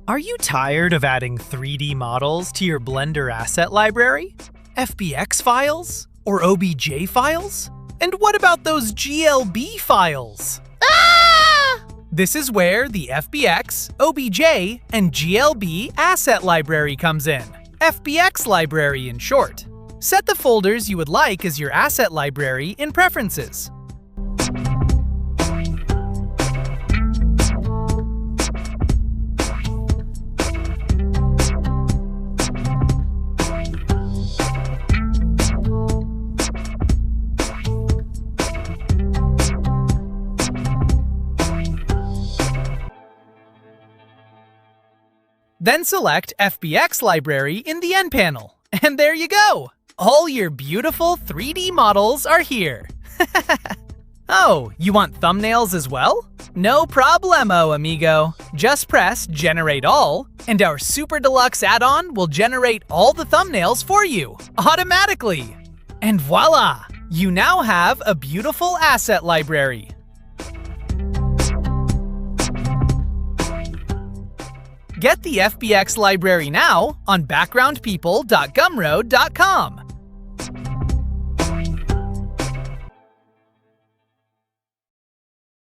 Are you tired of adding 3D models to your Blender asset library? FBX files? Or OBJ files? And what about those GLB files? This is where the FBX, OBJ, and GLB Asset Library comes in. FBX Library in short. Set the folders you would like as your asset library in Preferences. Then select FBX Library in the N panel. And there you go! All your beautiful 3D models are here. Oh, you want thumbnails as well? No problemo, amigo. Just press Generate All, and our Super Deluxe add-on will generate all the thumbnails for you, automatically. And voila! You now have a beautiful asset library. Get the FBX library now on backgroundpeople.gumroad.com.